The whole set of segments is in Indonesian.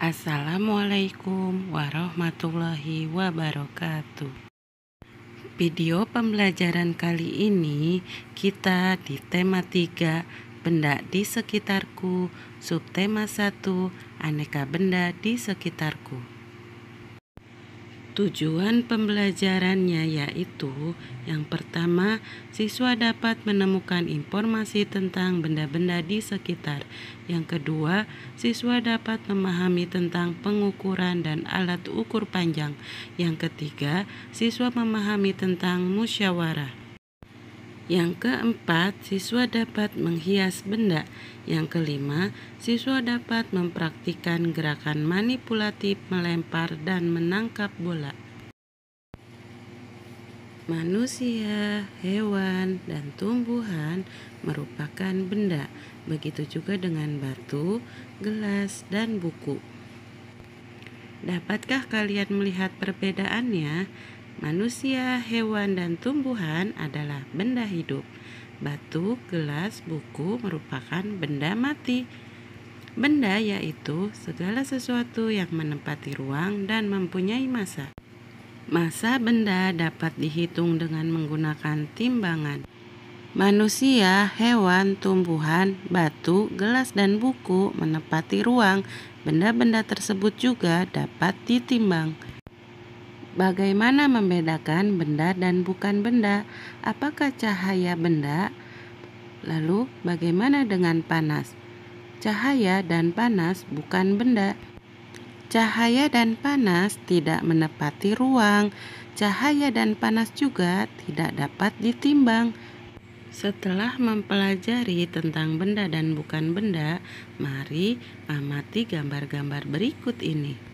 Assalamualaikum warahmatullahi wabarakatuh. Video pembelajaran kali ini kita di tema 3 benda di sekitarku, subtema 1 aneka benda di sekitarku. Tujuan pembelajarannya yaitu yang pertama, siswa dapat menemukan informasi tentang benda-benda di sekitar. Yang kedua, siswa dapat memahami tentang pengukuran dan alat ukur panjang. Yang ketiga, siswa memahami tentang musyawarah. Yang keempat, siswa dapat menghias benda. Yang kelima, siswa dapat mempraktikkan gerakan manipulatif melempar dan menangkap bola. Manusia, hewan, dan tumbuhan merupakan benda. Begitu juga dengan batu, gelas, dan buku. Dapatkah kalian melihat perbedaannya? Manusia, hewan, dan tumbuhan adalah benda hidup. Batu, gelas, buku merupakan benda mati. Benda yaitu segala sesuatu yang menempati ruang dan mempunyai massa. Massa benda dapat dihitung dengan menggunakan timbangan. Manusia, hewan, tumbuhan, batu, gelas, dan buku menempati ruang. Benda-benda tersebut juga dapat ditimbang. Bagaimana membedakan benda dan bukan benda? Apakah cahaya benda? Lalu bagaimana dengan panas? Cahaya dan panas bukan benda. Cahaya dan panas tidak menepati ruang. Cahaya dan panas juga tidak dapat ditimbang. Setelah mempelajari tentang benda dan bukan benda, mari amati gambar-gambar berikut ini.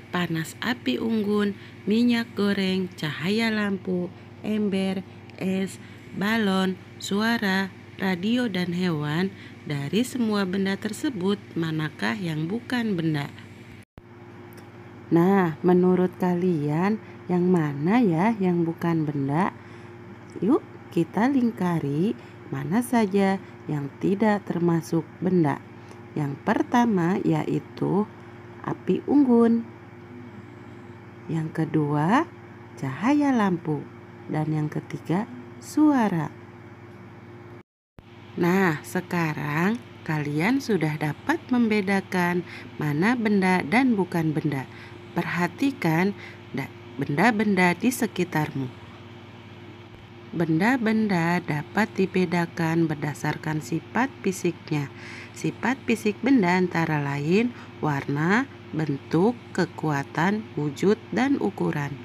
Panas api unggun, minyak goreng, cahaya lampu, ember, es, balon, suara, radio, dan hewan. Dari semua benda tersebut, manakah yang bukan benda? Nah, menurut kalian yang mana ya yang bukan benda? Yuk kita lingkari mana saja yang tidak termasuk benda. Yang pertama yaitu api unggun. Yang kedua, cahaya lampu. Dan yang ketiga, suara. Nah, sekarang kalian sudah dapat membedakan mana benda dan bukan benda. Perhatikan benda-benda di sekitarmu. Benda-benda dapat dibedakan berdasarkan sifat fisiknya. Sifat fisik benda antara lain warna, bentuk, kekuatan, wujud, dan ukuran.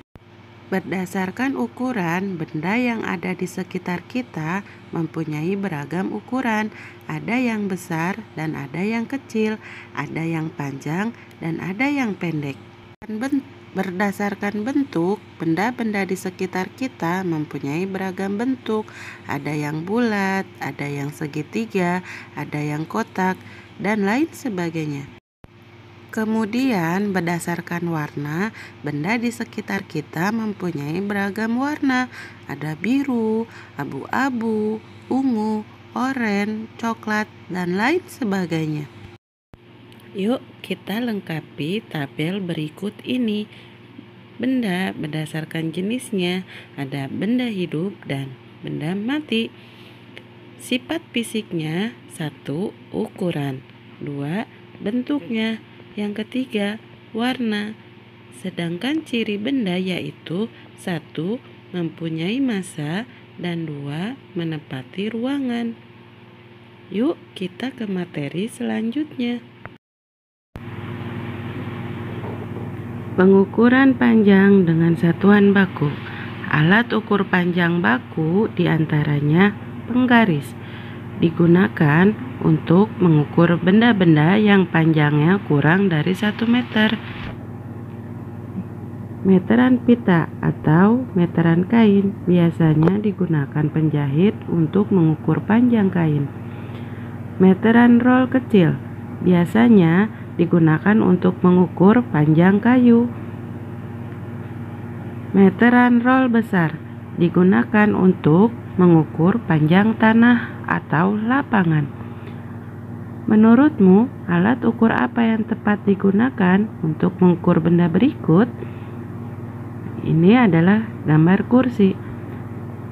Berdasarkan ukuran, benda yang ada di sekitar kita mempunyai beragam ukuran. Ada yang besar dan ada yang kecil, ada yang panjang dan ada yang pendek. Berdasarkan bentuk, benda-benda di sekitar kita mempunyai beragam bentuk. Ada yang bulat, ada yang segitiga, ada yang kotak, dan lain sebagainya. Kemudian berdasarkan warna, benda di sekitar kita mempunyai beragam warna. Ada biru, abu-abu, ungu, oranye, coklat, dan lain sebagainya. Yuk kita lengkapi tabel berikut ini. Benda berdasarkan jenisnya, ada benda hidup dan benda mati. Sifat fisiknya, 1. Ukuran, 2. Bentuknya, yang ketiga warna. Sedangkan ciri benda yaitu 1. Mempunyai massa dan 2. Menempati ruangan. Yuk kita ke materi selanjutnya. Pengukuran panjang dengan satuan baku. Alat ukur panjang baku diantaranya penggaris. Digunakan untuk mengukur benda-benda yang panjangnya kurang dari 1 meter. Meteran pita atau meteran kain biasanya digunakan penjahit untuk mengukur panjang kain. Meteran roll kecil biasanya digunakan untuk mengukur panjang kayu. Meteran roll besar digunakan untuk mengukur panjang tanah atau lapangan. Menurutmu, alat ukur apa yang tepat digunakan untuk mengukur benda berikut? Ini adalah gambar kursi.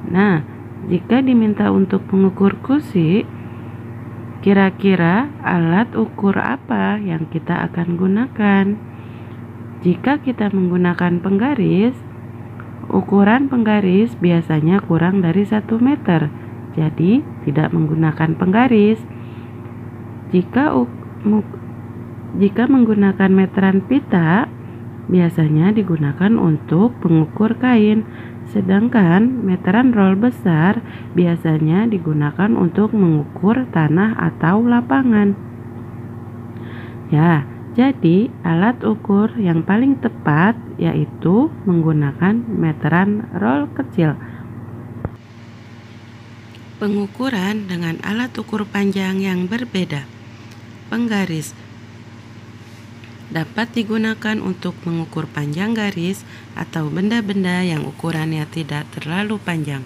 Nah, jika diminta untuk mengukur kursi, kira-kira alat ukur apa yang kita akan gunakan? Jika kita menggunakan penggaris, ukuran penggaris biasanya kurang dari 1 meter, jadi tidak menggunakan penggaris. Jika menggunakan meteran pita, biasanya digunakan untuk pengukur kain, sedangkan meteran roll besar biasanya digunakan untuk mengukur tanah atau lapangan. Ya, jadi alat ukur yang paling tepat yaitu menggunakan meteran roll kecil. Pengukuran dengan alat ukur panjang yang berbeda. Penggaris dapat digunakan untuk mengukur panjang garis atau benda-benda yang ukurannya tidak terlalu panjang.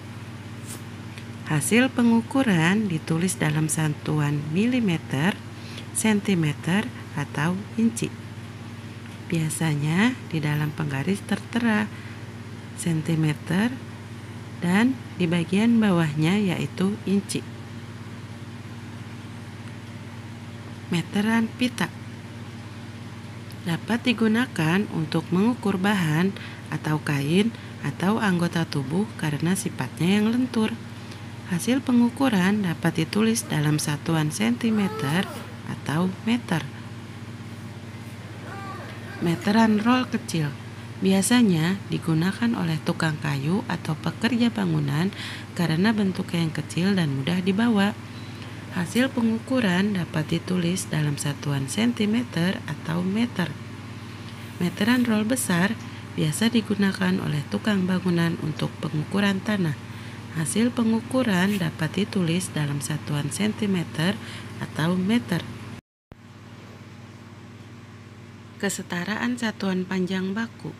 Hasil pengukuran ditulis dalam satuan milimeter, sentimeter, atau inci. Biasanya di dalam penggaris tertera sentimeter dan di bagian bawahnya yaitu inci. Meteran pita dapat digunakan untuk mengukur bahan atau kain atau anggota tubuh karena sifatnya yang lentur. Hasil pengukuran dapat ditulis dalam satuan sentimeter atau meter. Meteran roll kecil biasanya digunakan oleh tukang kayu atau pekerja bangunan karena bentuknya yang kecil dan mudah dibawa. Hasil pengukuran dapat ditulis dalam satuan sentimeter atau meter. Meteran roll besar biasa digunakan oleh tukang bangunan untuk pengukuran tanah. Hasil pengukuran dapat ditulis dalam satuan sentimeter atau meter. Kesetaraan satuan panjang baku.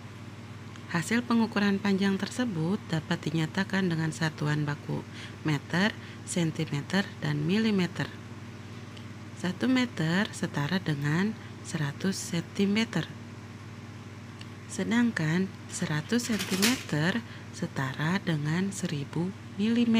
Hasil pengukuran panjang tersebut dapat dinyatakan dengan satuan baku meter, sentimeter, dan milimeter. 1 meter setara dengan 100 cm. Sedangkan 100 cm setara dengan 1000 mm.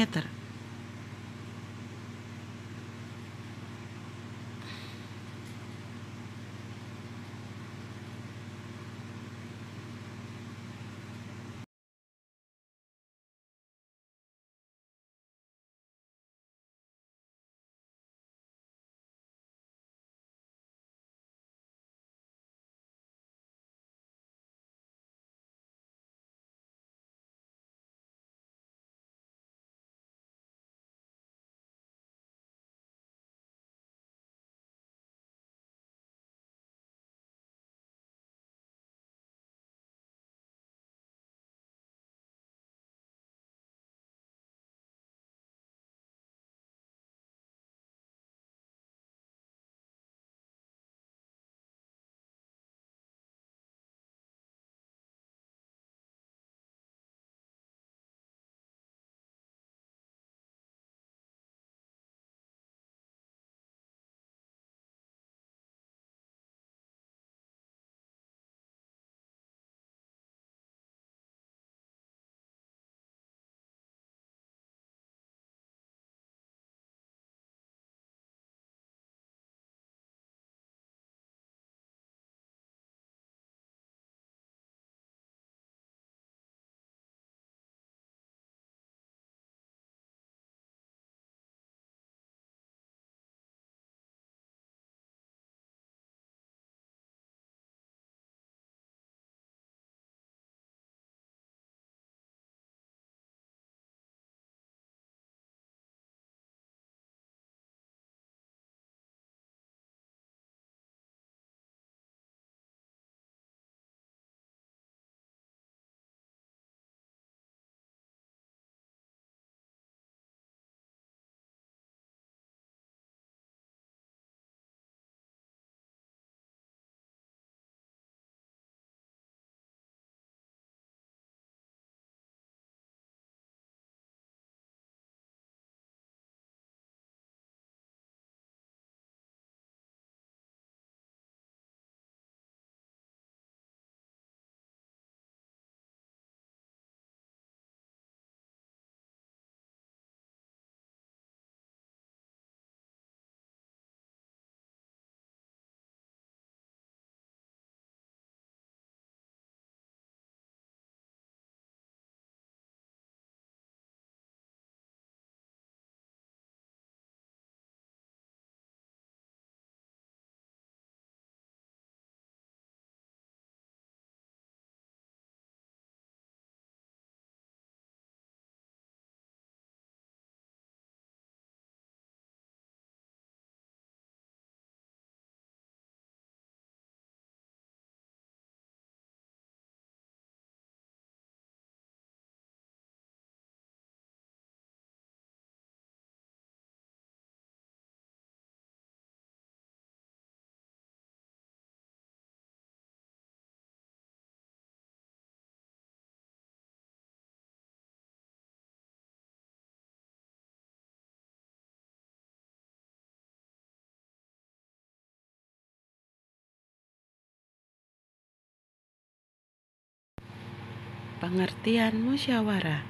Pengertian musyawarah.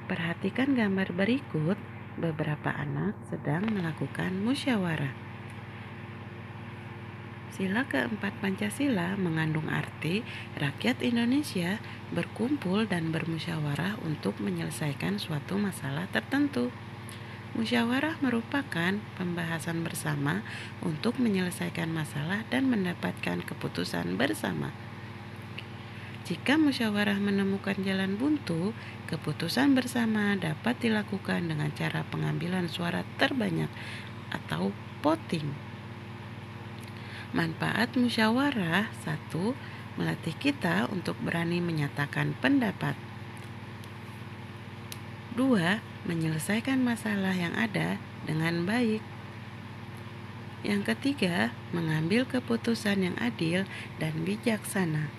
Perhatikan gambar berikut. Beberapa anak sedang melakukan musyawarah. Sila keempat Pancasila mengandung arti rakyat Indonesia berkumpul dan bermusyawarah untuk menyelesaikan suatu masalah tertentu. Musyawarah merupakan pembahasan bersama untuk menyelesaikan masalah dan mendapatkan keputusan bersama. Jika musyawarah menemukan jalan buntu, keputusan bersama dapat dilakukan dengan cara pengambilan suara terbanyak atau voting. Manfaat musyawarah: 1. Melatih kita untuk berani menyatakan pendapat. 2. Menyelesaikan masalah yang ada dengan baik. Yang ketiga, mengambil keputusan yang adil dan bijaksana.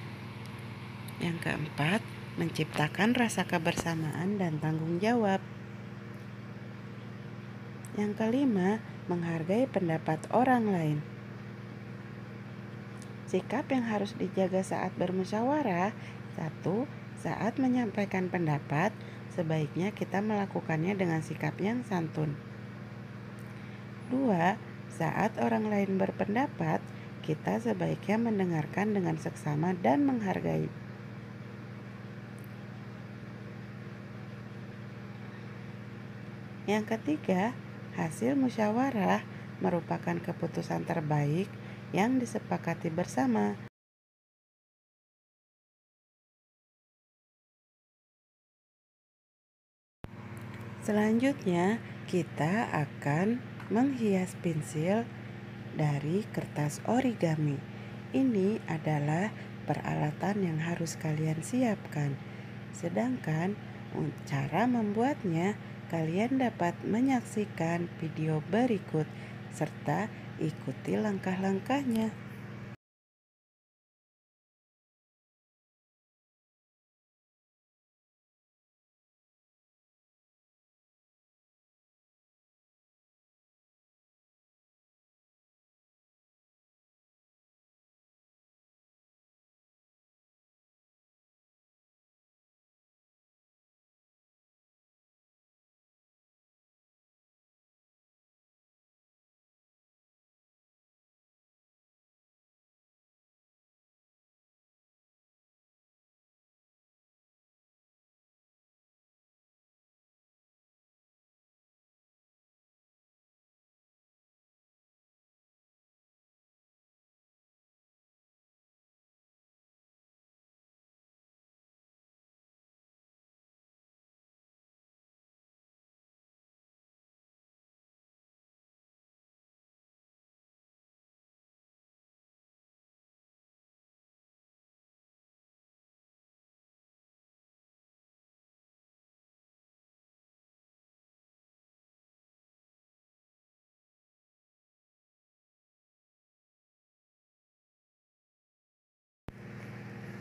Yang keempat, menciptakan rasa kebersamaan dan tanggung jawab. Yang kelima, menghargai pendapat orang lain. Sikap yang harus dijaga saat bermusyawarah: 1. Saat menyampaikan pendapat, sebaiknya kita melakukannya dengan sikap yang santun. 2. Saat orang lain berpendapat, kita sebaiknya mendengarkan dengan seksama dan menghargai. Yang ketiga, hasil musyawarah merupakan keputusan terbaik yang disepakati bersama. Selanjutnya, kita akan menghias pensil dari kertas origami. Ini adalah peralatan yang harus kalian siapkan. Sedangkan cara membuatnya, kalian dapat menyaksikan video berikut serta ikuti langkah-langkahnya.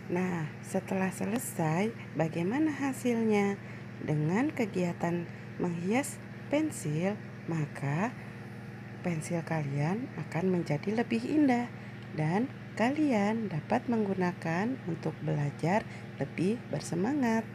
Nah, setelah selesai, bagaimana hasilnya? Dengan kegiatan menghias pensil, maka pensil kalian akan menjadi lebih indah dan kalian dapat menggunakan untuk belajar lebih bersemangat.